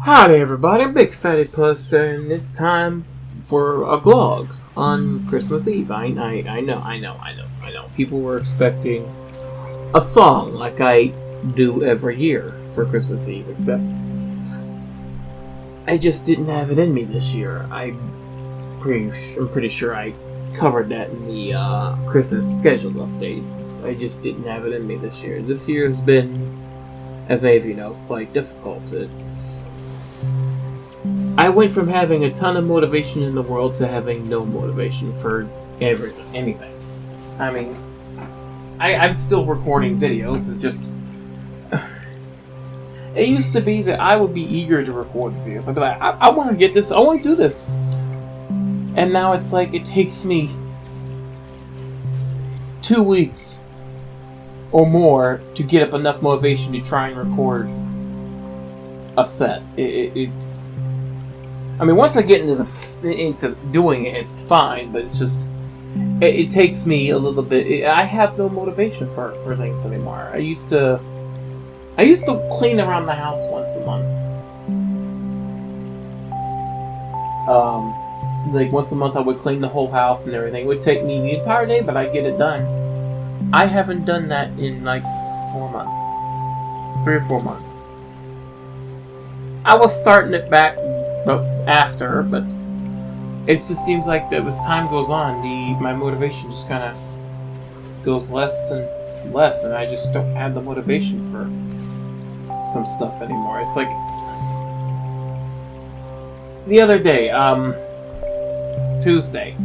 Howdy everybody, I'm BygPhattyPlus, and it's time for a vlog on Christmas Eve. I know. People were expecting a song like I do every year for Christmas Eve, except I just didn't have it in me this year. I'm pretty sure I covered that in the Christmas schedule updates. I just didn't have it in me this year. This year has been, as many of you know, quite difficult. I went from having a ton of motivation in the world to having no motivation for anything. I mean, I'm still recording videos. It just... It used to be that I would be eager to record videos. I'd be like, I want to get this, I want to do this. And now it's like, it takes me 2 weeks or more to get up enough motivation to try and record a set. It's... I mean, once I get into doing it, it's fine, but it's just... It takes me a little bit... I have no motivation for things anymore. I used to clean around the house once a month. Like, once a month I would clean the whole house and everything. It would take me the entire day, but I'd get it done. I haven't done that in, like, 4 months. 3 or 4 months. I was starting it back... after, but it just seems like that as time goes on, my motivation just kind of goes less and less, and I just don't have the motivation for some stuff anymore. It's like the other day, Tuesday,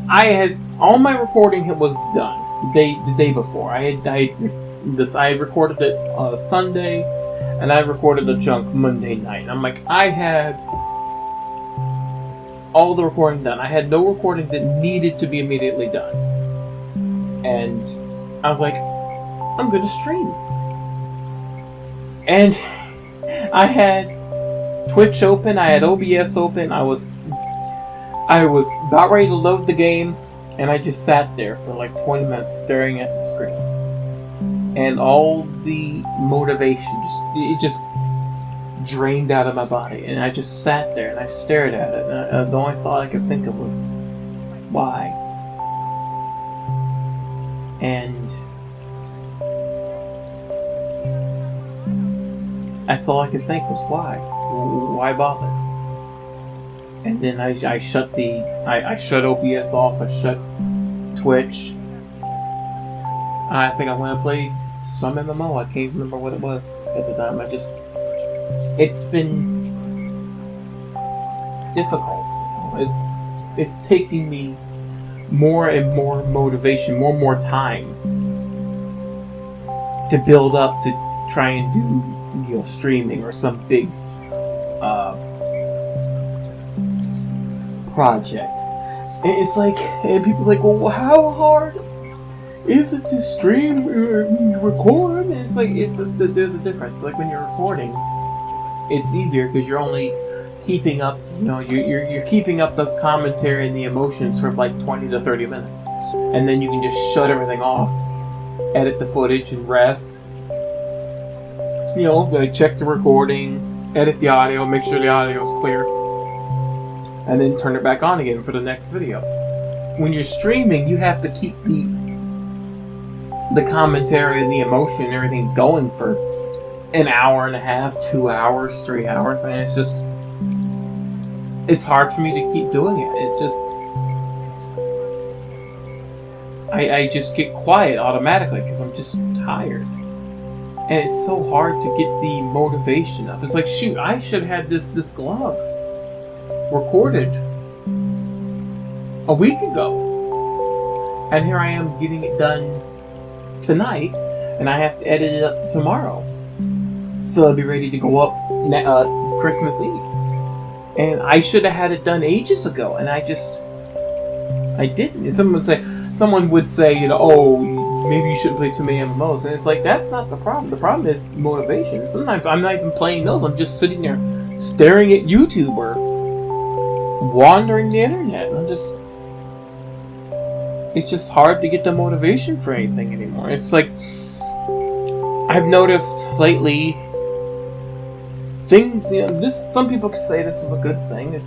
I had all my recording was done the day before. I recorded it Sunday, and I recorded a chunk Monday night. I'm like, I had all the recording done. I had no recording that needed to be immediately done. And I was like, I'm going to stream. And I had Twitch open, I had OBS open, I was about ready to load the game, and I just sat there for like 20 minutes staring at the screen. And all the motivation just drained out of my body, and I just sat there and I stared at it, and the only thought I could think of was, why? And that's all I could think was, why bother? And then I shut OBS off, I shut Twitch. I think I went and played some MMO. I can't remember what it was at the time. It's been difficult. It's taking me more and more motivation, more and more time to build up to try and do, streaming or some big project. And it's like, and people are like, well, how hard is it to stream or record? And it's like, there's a difference. Like when you're recording, it's easier because you're only keeping up, you're keeping up the commentary and the emotions for like 20 to 30 minutes. And then you can just shut everything off, edit the footage and rest. Like check the recording, edit the audio, make sure the audio is clear, and then turn it back on again for the next video. When you're streaming, you have to keep the commentary and the emotion and everything going for an hour and a half, 2 hours, 3 hours, and it's hard for me to keep doing it. I just get quiet automatically because I'm just tired. And it's so hard to get the motivation up. It's like, shoot, I should have had this glog recorded a week ago. And here I am getting it done tonight, and I have to edit it up tomorrow. So it'll be ready to go up Christmas Eve. And I should have had it done ages ago, and I didn't. And someone would say, oh, maybe you shouldn't play too many MMOs. And it's like, that's not the problem. The problem is motivation. Sometimes I'm not even playing those. I'm just sitting there staring at YouTube or wandering the internet. And it's just hard to get the motivation for anything anymore. It's like, I've noticed lately things, some people could say this was a good thing.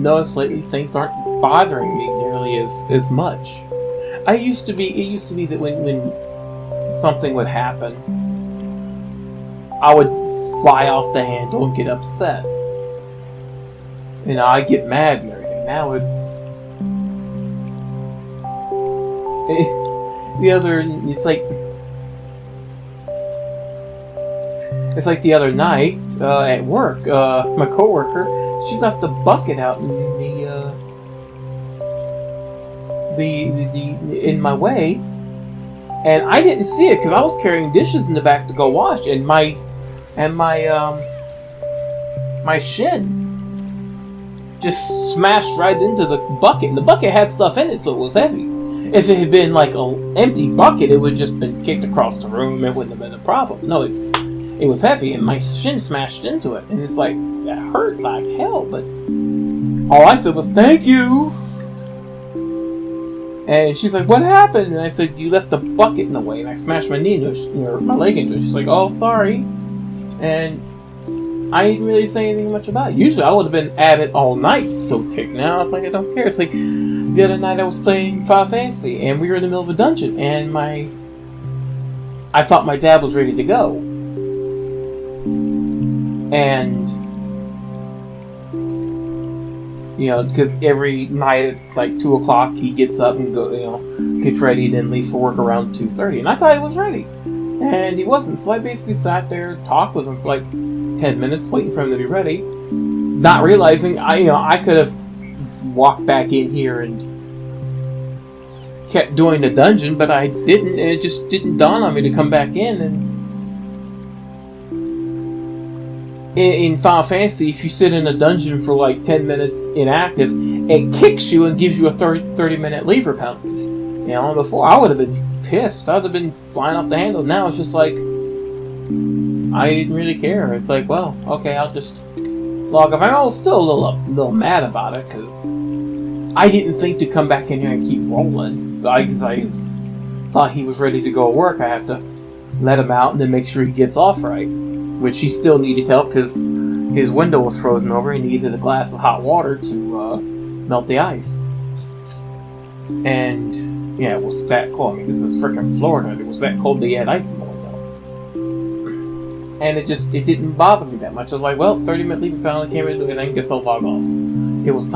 Notice lately things aren't bothering me nearly as much. It used to be that when something would happen, I would fly off the handle and get upset. I'd get mad and everything. Now it's the other night at work. My coworker, she left the bucket out in in my way, and I didn't see it because I was carrying dishes in the back to go wash, and my shin just smashed right into the bucket, and the bucket had stuff in it, so it was heavy. If it had been like an empty bucket, it would have just been kicked across the room. It wouldn't have been a problem. No, it was heavy, and my shin smashed into it, and it's like, that hurt like hell, but all I said was, "Thank you." And she's like, "What happened?" And I said, "You left the bucket in the way," and I smashed my knee into it, or my leg into it. She's like, "Oh, sorry." And I didn't really say anything much about it. Usually I would have been at it all night, so taken out. I was like, I don't care. It's like, the other night I was playing Final Fantasy, and we were in the middle of a dungeon, and I thought my dad was ready to go. And, because every night at like 2 o'clock he gets up and gets ready, then leaves for work around 2:30. And I thought he was ready. And he wasn't. So I basically sat there, talked with him for like 10 minutes, waiting for him to be ready. Not realizing, I could have walked back in here and kept doing the dungeon, but I didn't. And it just didn't dawn on me to come back in. And in Final Fantasy, if you sit in a dungeon for like 10 minutes inactive, it kicks you and gives you a 30-minute lever penalty. Before I would have been pissed. I would have been flying off the handle. Now it's just like, I didn't really care. It's like, well, okay, I'll just log off. I was still a little mad about it, because I didn't think to come back in here and keep rolling. Because I thought he was ready to go to work. I have to let him out and then make sure he gets off right. Which he still needed help because his window was frozen over. He needed a glass of hot water to melt the ice. And yeah, it was that cold. I mean, this is freaking Florida. It was that cold that he had ice in the window. And it didn't bother me that much. I was like, well, 30-minute leaving penalty, can't really do anything, guess I'll log off. It was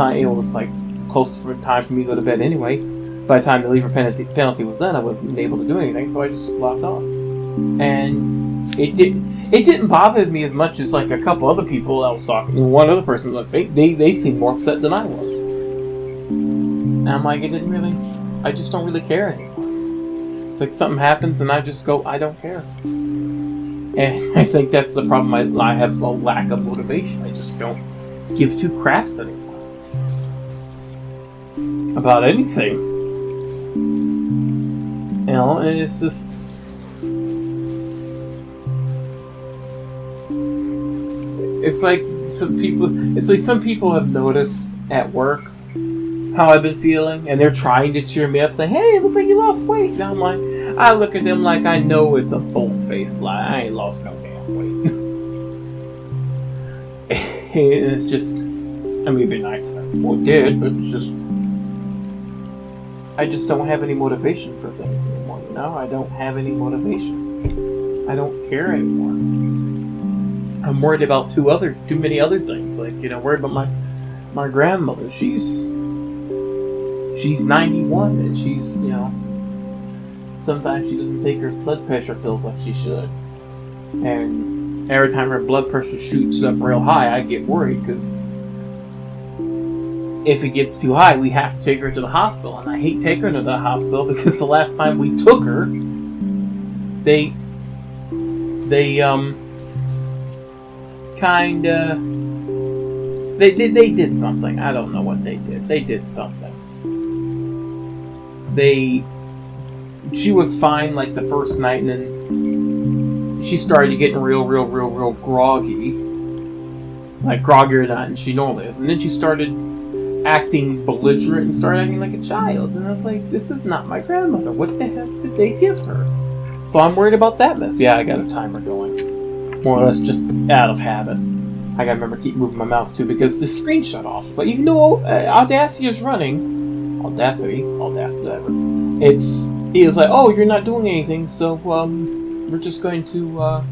like close for time for me to go to bed anyway. By the time the lever penalty was done, I wasn't able to do anything, so I just logged off. And it didn't bother me as much as like a couple other people I was talking to. One other person, like they seemed more upset than I was. And I'm like, I just don't really care anymore. It's like something happens and I just go, I don't care. And I think that's the problem. I have a lack of motivation. I just don't give two craps anymore about anything. And it's just, it's like some people have noticed at work how I've been feeling, and they're trying to cheer me up, saying, "Hey, it looks like you lost weight." And I'm like, I look at them like I know it's a bold-faced lie. I ain't lost no damn weight. And it's just, it'd be nice if I did, but it's just, I just don't have any motivation for things anymore. I don't have any motivation. I don't care anymore. I'm worried about too many other things. Like, worried about my grandmother. She's 91, and she's, sometimes she doesn't take her blood pressure pills like she should. And every time her blood pressure shoots up real high, I get worried, because if it gets too high, we have to take her to the hospital. And I hate taking her to the hospital, because the last time we took her, they did something. I don't know what they did. They did something. She was fine like the first night, and then she started getting real groggy. Like groggier than she normally is. And then she started acting belligerent and started acting like a child. And I was like, this is not my grandmother. What the heck did they give her? So I'm worried about that mess. Yeah, I got a timer going. More or less just out of habit. I gotta remember to keep moving my mouse too because the screen shut off. It's like, even though Audacity is running, Audacity, whatever. It was like, oh, you're not doing anything, so we're just going to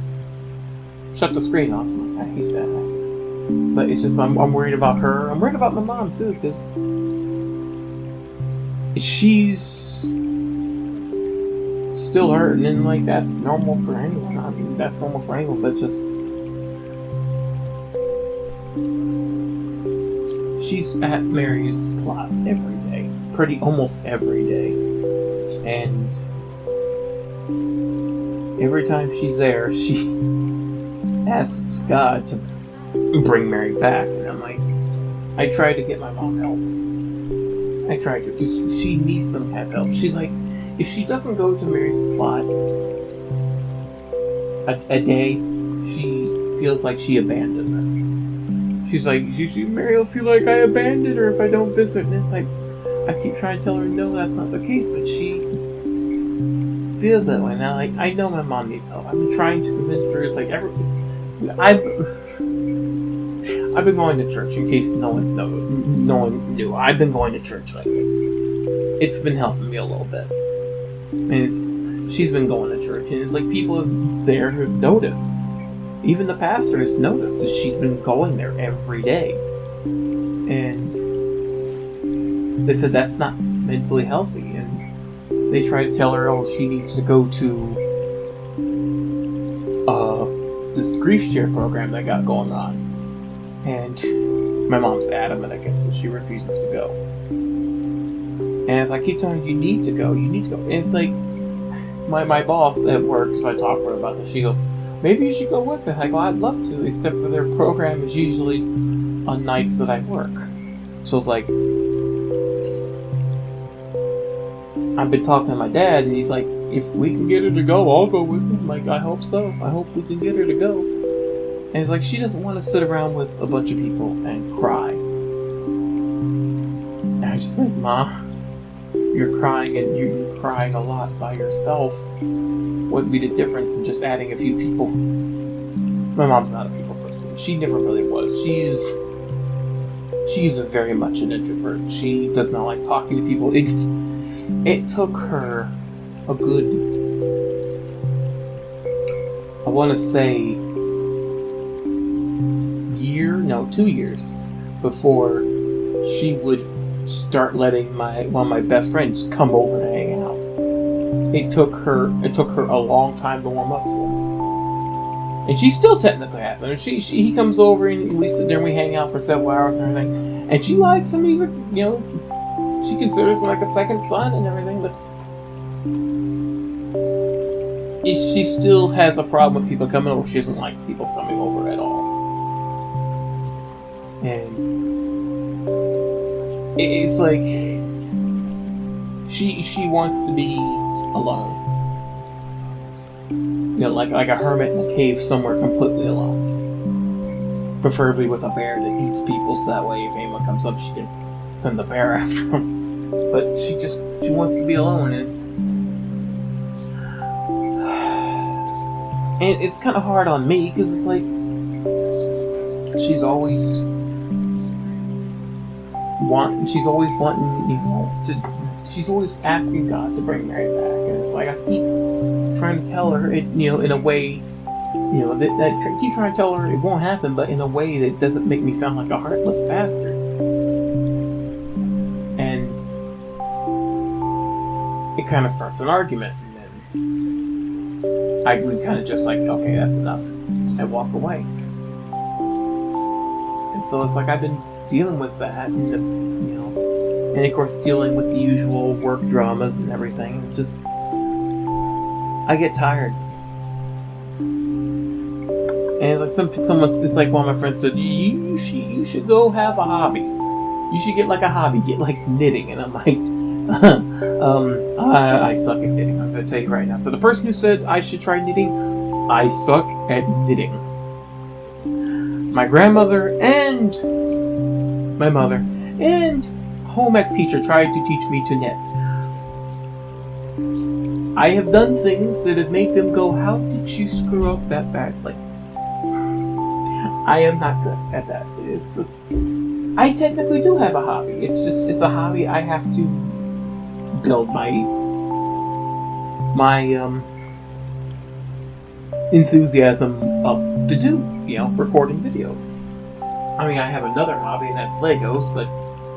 shut the screen off. I hate that. But it's just I'm worried about her. I'm worried about my mom too because she's still hurting, and like that's normal for anyone. I mean, that's normal for anyone, but just she's at Mary's plot every day, almost every day, and every time she's there, she asks God to bring Mary back, and I'm like, I try to get my mom help. I try to, because she needs some kind of help. She's like, if she doesn't go to Mary's plot a day, she feels like she abandoned her. She's like, Mary will feel like I abandoned her if I don't visit. And it's like, I keep trying to tell her, no, that's not the case, but she feels that way. Now, like, I know my mom needs help. I've been trying to convince her. It's like, I've been going to church, in case no one knew. I've been going to church lately. It's been helping me a little bit. And she's been going to church, and it's like people there have noticed. Even the pastor has noticed that she's been going there every day. And they said that's not mentally healthy. And they try to tell her, oh, she needs to go to this grief share program they got going on. And my mom's adamant against it. She refuses to go. And as I keep telling her, you need to go. And it's like, my boss at work, because I talk to her about this, she goes, maybe you should go with it. I go, I'd love to, except for their program is usually on nights that I work. So it's like, I've been talking to my dad, and he's like, if we can get her to go, I'll go with him. Like, I hope so. I hope we can get her to go. And it's like, she doesn't want to sit around with a bunch of people and cry. And I just like, Ma, you're crying, and you're crying a lot by yourself. What would be the difference in just adding a few people? My mom's not a people person. She never really was. She's very much an introvert. She does not like talking to people. It took her a good, I want to say, 2 years before she would start letting one of my best friends come over to hang out. It took her a long time to warm up to him. And she still technically has. I mean, he comes over and we sit there and we hang out for several hours and everything. And she likes him. He's she considers him like a second son and everything, but she still has a problem with people coming over. She doesn't like people coming over at all. And it's like she wants to be alone. Like a hermit in a cave somewhere completely alone. Preferably with a bear that eats people, so that way if anyone comes up, she can send the bear after them. But she wants to be alone. And it's kind of hard on me, because it's like, she's always wanting, she's always asking God to bring Mary back. And it's like, I keep trying to tell her, in a way, that keep trying to tell her it won't happen, but in a way that doesn't make me sound like a heartless bastard. And it kind of starts an argument. I would kind of just like, okay, that's enough, and walk away. And so it's like I've been dealing with that, and and of course dealing with the usual work dramas and everything. Just I get tired. And it's like it's like one of my friends said, you should go have a hobby. You should get like a hobby, get like knitting. And I'm like, I suck at knitting. I'm going to tell you right now. So the person who said I should try knitting, I suck at knitting. My grandmother and my mother and home ec teacher tried to teach me to knit. I have done things that have made them go, how did you screw up that badly? I am not good at that. It's just, I technically do have a hobby. It's a hobby I have to build my enthusiasm up to do, recording videos. I mean, I have another hobby, and that's Legos, but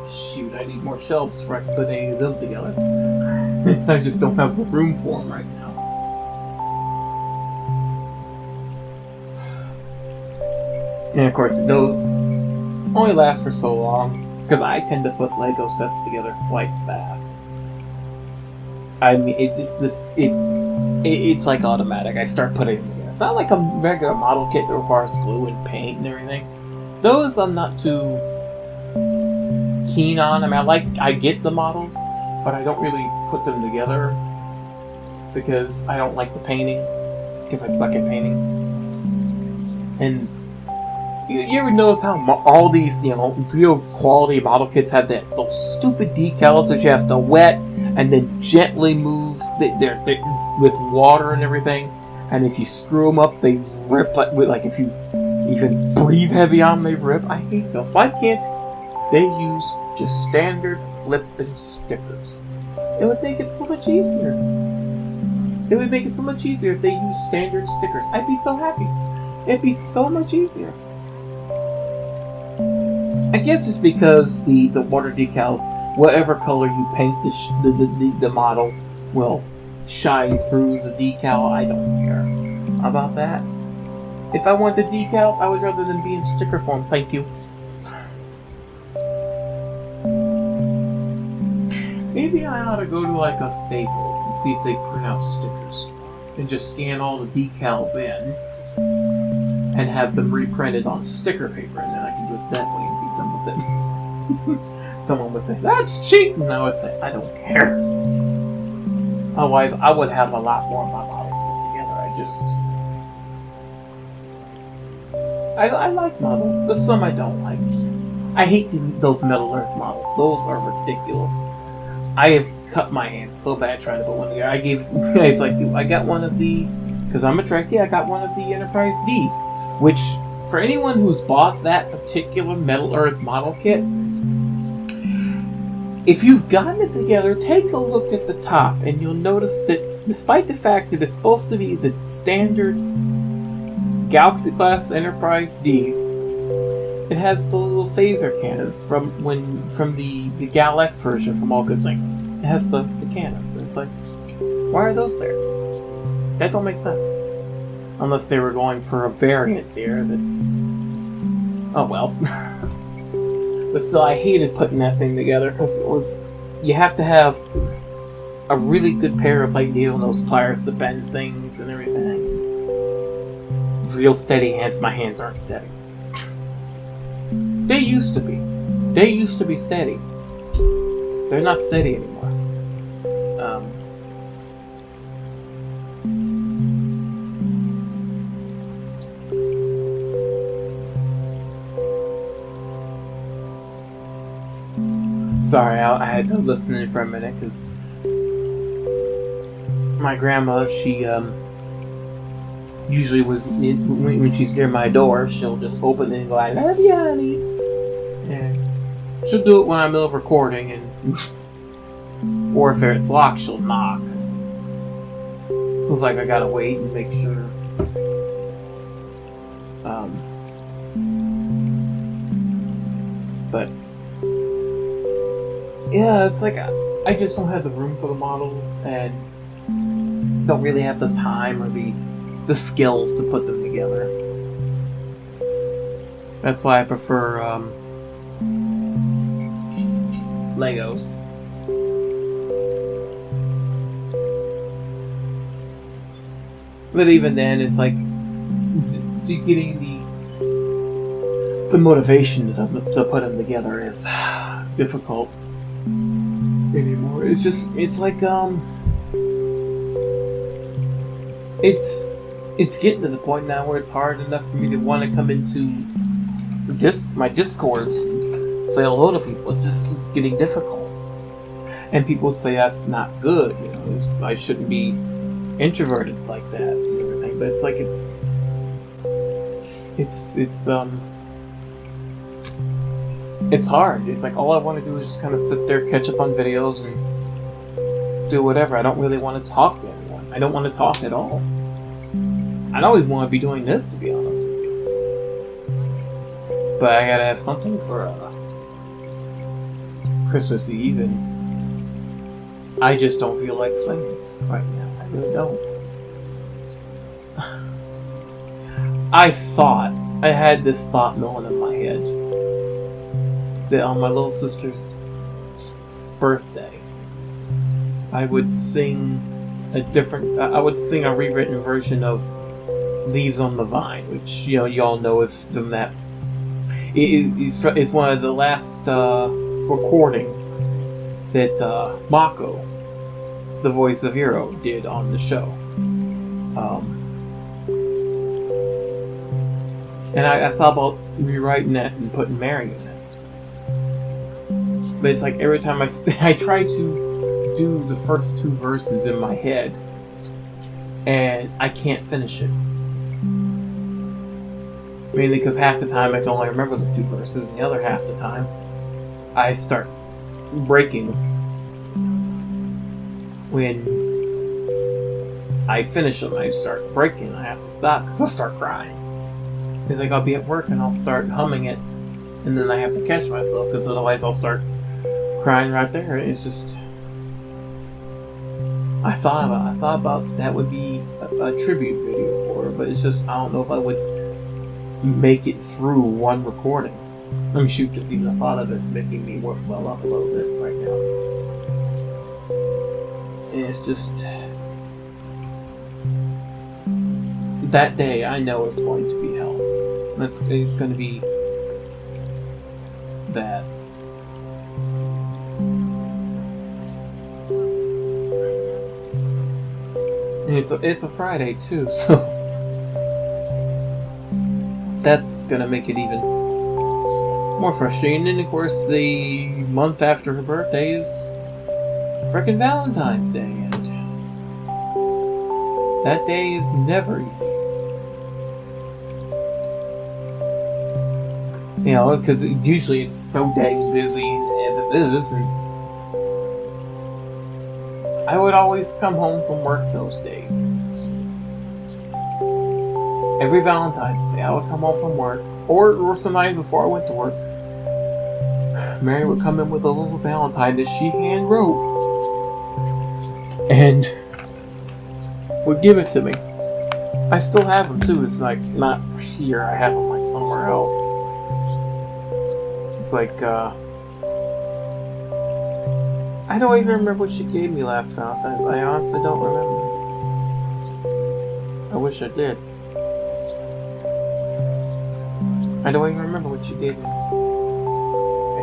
shoot, I need more shelves before I can put any of them together. I just don't have the room for them right now. And of course, those only last for so long, because I tend to put Lego sets together quite fast. I mean, it's like automatic. I start putting it together. It's not like a regular model kit that requires glue and paint and everything. Those I'm not too keen on. I mean, I get the models, but I don't really put them together because I don't like the painting, because I suck at painting. And you ever notice how all these, real quality model kits have those stupid decals that you have to wet and then gently move they're with water and everything, and if you screw them up, they rip. Like if you even breathe heavy on them, they rip. I hate those. Why can't they use just standard flippin' stickers? It would make it so much easier. It would make it so much easier if they use standard stickers. I'd be so happy. It'd be so much easier. I guess it's because the water decals, whatever color you paint the model, will shine through the decal. I don't care about that. If I want the decals, I would rather them be in sticker form. Thank you. Maybe I ought to go to like a Staples and see if they print out stickers, and just scan all the decals in and have them reprinted on sticker paper, and then I can do it that way and be done with it. Someone would say, that's cheating! And I would say, I don't care. Otherwise, I would have a lot more of my models put together. I like models, but some I don't like. I hate those Metal Earth models. Those are ridiculous. I have cut my hands so bad trying to put one together. I gave guys like you. I got one of the, because I'm a Trekkie, I got one of the Enterprise D, which for anyone who's bought that particular Metal Earth model kit, if you've gotten it together, take a look at the top, and you'll notice that despite the fact that it's supposed to be the standard Galaxy class Enterprise D, it has the little phaser cannons from the Gal X version from All Good Things. It has the cannons, and it's like, why are those there? That don't make sense. Unless they were going for a variant there that... Oh well. But still, I hated putting that thing together, because it was... You have to have a really good pair of needle nose pliers to bend things and everything. Real steady hands. My hands aren't steady. They used to be. They used to be steady. They're not steady anymore. Sorry, I had to listen in for a minute, because my grandma, she usually when she's near my door, she'll just open it and go, I love you, honey. And she'll do it when I'm in the middle of recording, and or if it's locked, she'll knock. So it's like I gotta wait and make sure. But yeah, it's like I just don't have the room for the models, and don't really have the time or the skills to put them together. That's why I prefer Legos. But even then, it's like getting the motivation to put them together is difficult anymore. It's like it's getting to the point now where it's hard enough for me to want to come into my Discords and say hello to people. It's getting difficult, and people would say that's not good. I shouldn't be introverted like that and everything. But it's like it's it's hard. It's like all I want to do is just kind of sit there, catch up on videos, and do whatever. I don't really want to talk to anyone. I don't want to talk at all. I don't even want to be doing this, to be honest with you. But I gotta have something for Christmas Eve, and I just don't feel like singing right now. I really don't. I had this thought milling in my head that on my little sister's birthday, I would sing a rewritten version of Leaves on the Vine, which, y'all know is from that. It's one of the last recordings that Mako, the voice of Hero, did on the show. And I thought about rewriting that and putting Mary in it. But it's like every time I try to do the first two verses in my head, and I can't finish it. Mainly because half the time I can only remember the two verses, and the other half the time I start breaking when I finish them. I start breaking. I have to stop because I start crying. It's like I'll be at work and I'll start humming it, and then I have to catch myself because otherwise I'll start crying right there. It's just, I thought about that would be a tribute video for her, but it's just, I don't know if I would make it through one recording. I mean, shoot, just even the thought of it's making me work well up a little bit right now. And it's just, that day I know it's going to be hell. It's going to be bad. And it's a Friday too, so that's gonna make it even more frustrating. And of course, the month after her birthday is frickin' Valentine's Day, and that day is never easy. Because usually it's so dang busy as it is, and I would always come home from work those days. Every Valentine's Day, I would come home from work, or sometimes before I went to work, Mary would come in with a little Valentine that she hand wrote, and would give it to me. I still have them too. It's like not here. I have them like somewhere else. It's like I don't even remember what she gave me last Valentine's. I honestly don't remember. I wish I did. I don't even remember what she gave me. I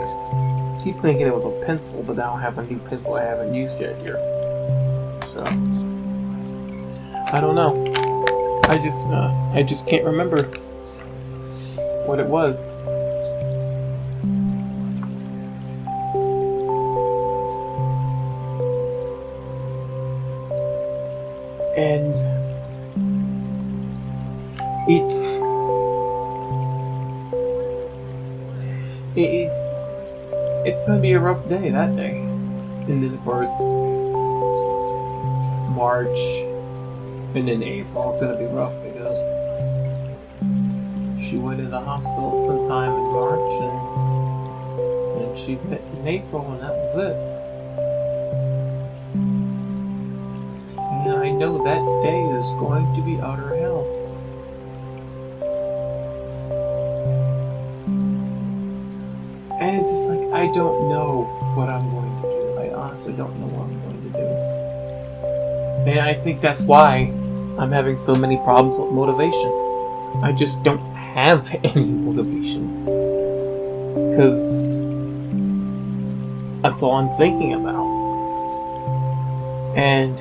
keep thinking it was a pencil, but I don't have a new pencil I haven't used yet here. So I don't know. I just can't remember what it was. And it's gonna be a rough day that day. And then of course March and then April is gonna be rough because she went in the hospital sometime in March and she met in April, and that was it. And I know that day is going to be utter hell. And it's just like, I don't know what I'm going to do. I honestly don't know what I'm going to do. And I think that's why I'm having so many problems with motivation. I just don't have any motivation. Because that's all I'm thinking about. And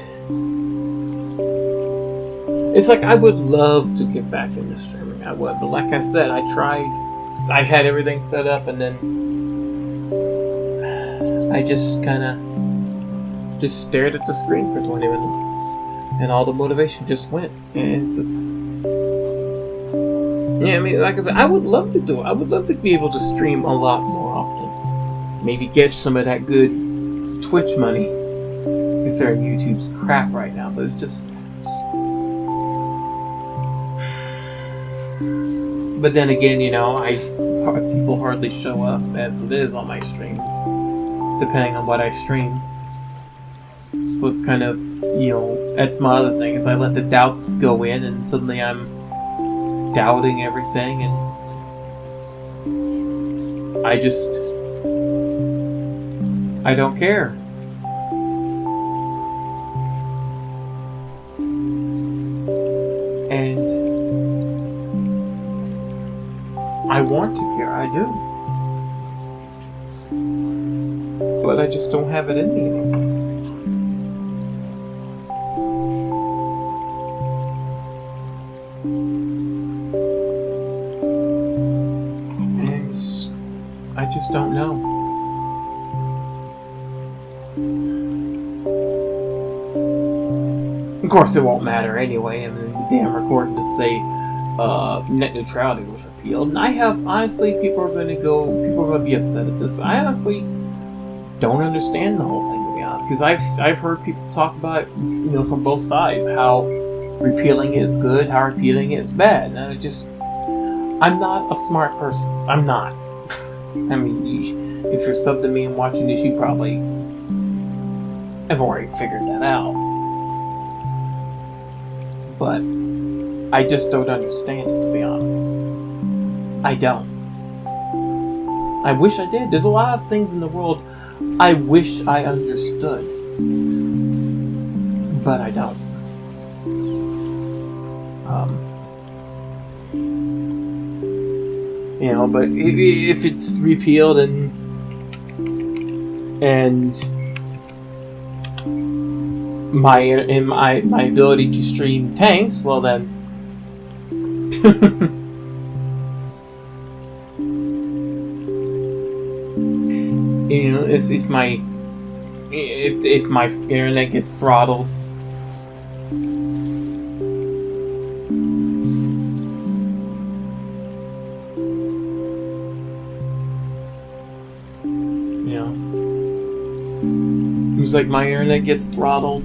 it's like I would love to get back into streaming. I would. But like I said, I tried. I had everything set up, and then I just kind of just stared at the screen for 20 minutes. And all the motivation just went. And it's just... Yeah, I mean, like I said, I would love to do it. I would love to be able to stream a lot more often. Maybe get some of that good Twitch money. Considering YouTube's crap right now, but it's just... But then again, you know, people hardly show up as it is on my streams, depending on what I stream. So it's kind of, you know, that's my other thing, is I let the doubts go in, and suddenly I'm doubting everything, and I don't care. And I want to care, I do. But I just don't have it in me anymore. And I just don't know. Of course, it won't matter anyway. I mean, the damn recording to say net neutrality was repealed. And honestly, people are going to be upset at this. But I honestly don't understand the whole thing, to be honest. Because I've heard people talk about it, you know, from both sides, how repealing it is good, how repealing it is bad. And I'm not a smart person. I'm not. I mean, if you're subbed to me and watching this, you probably have already figured that out. But I just don't understand it, to be honest. I don't. I wish I did. There's a lot of things in the world I wish I understood. But I don't. You know, but if it's repealed and my ability to stream tanks, well then, you know, if my internet gets throttled, you know, it's like my internet gets throttled,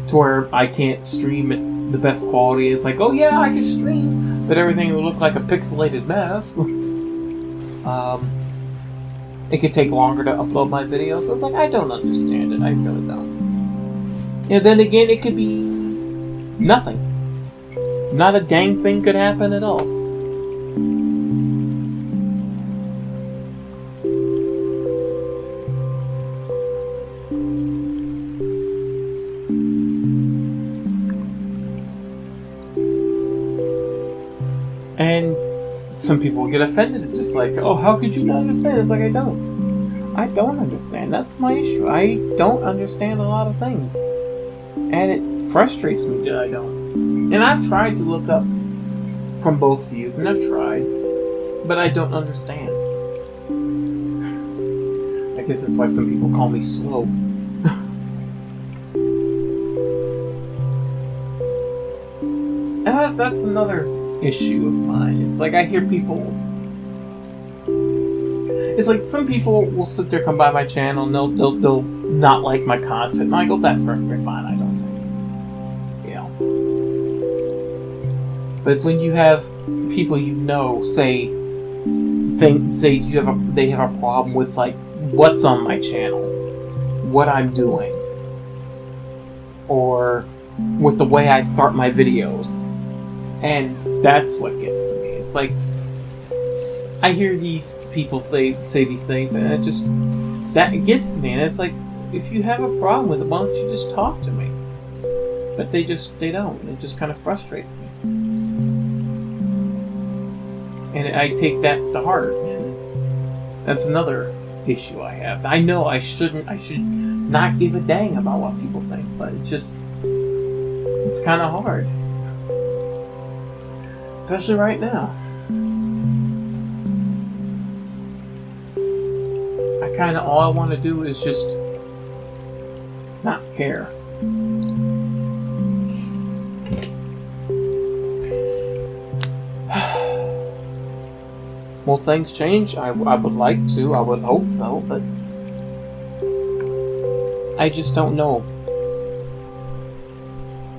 to where I can't stream at the best quality. It's like, oh yeah, I can stream, but everything will look like a pixelated mess. It could take longer to upload my videos. It's like, I don't understand it. I really don't. You know, then again, it could be nothing. Not a dang thing could happen at all. And some people get offended. It's just like, oh, how could you not understand? It's like, I don't understand. That's my issue. I don't understand a lot of things. And it frustrates me that I don't. And I've tried to look up from both views, and I've tried, but I don't understand. I guess that's why some people call me slow. And that's another issue of mine. It's like I hear people. It's like some people will sit there, come by my channel, and they'll not like my content. And I go, that's perfectly fine. I don't think, you know. But it's when you have people you know say they have a problem with like what's on my channel, what I'm doing, or with the way I start my videos. And that's what gets to me. It's like, I hear these people say these things, and that gets to me. And it's like, if you have a problem with it, why don't you just talk to me? But they don't. It just kind of frustrates me. And I take that to heart. And that's another issue I have. I know I should not give a dang about what people think, but it's kind of hard. Especially right now. All I want to do is just not care. Will things change? I would like to. I would hope so, but I just don't know.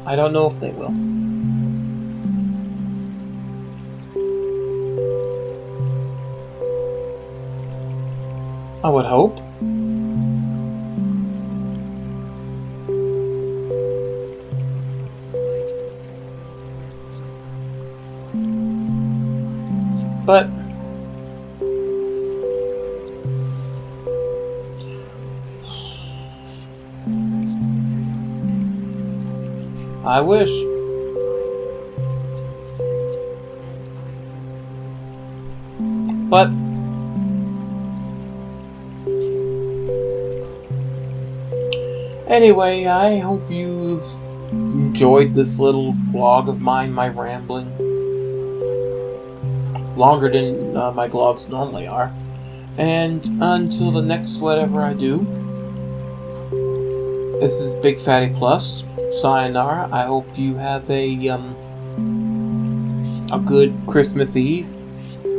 I don't know if they will. I would hope. But I wish. But anyway, I hope you've enjoyed this little vlog of mine, my rambling. Longer than my vlogs normally are. And until the next whatever I do, this is BygPhattyPlus. Sayonara. I hope you have a good Christmas Eve.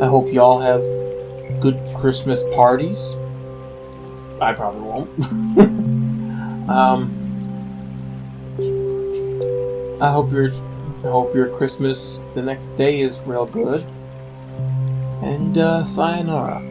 I hope y'all have good Christmas parties. I probably won't. I hope your Christmas the next day is real good. And sayonara.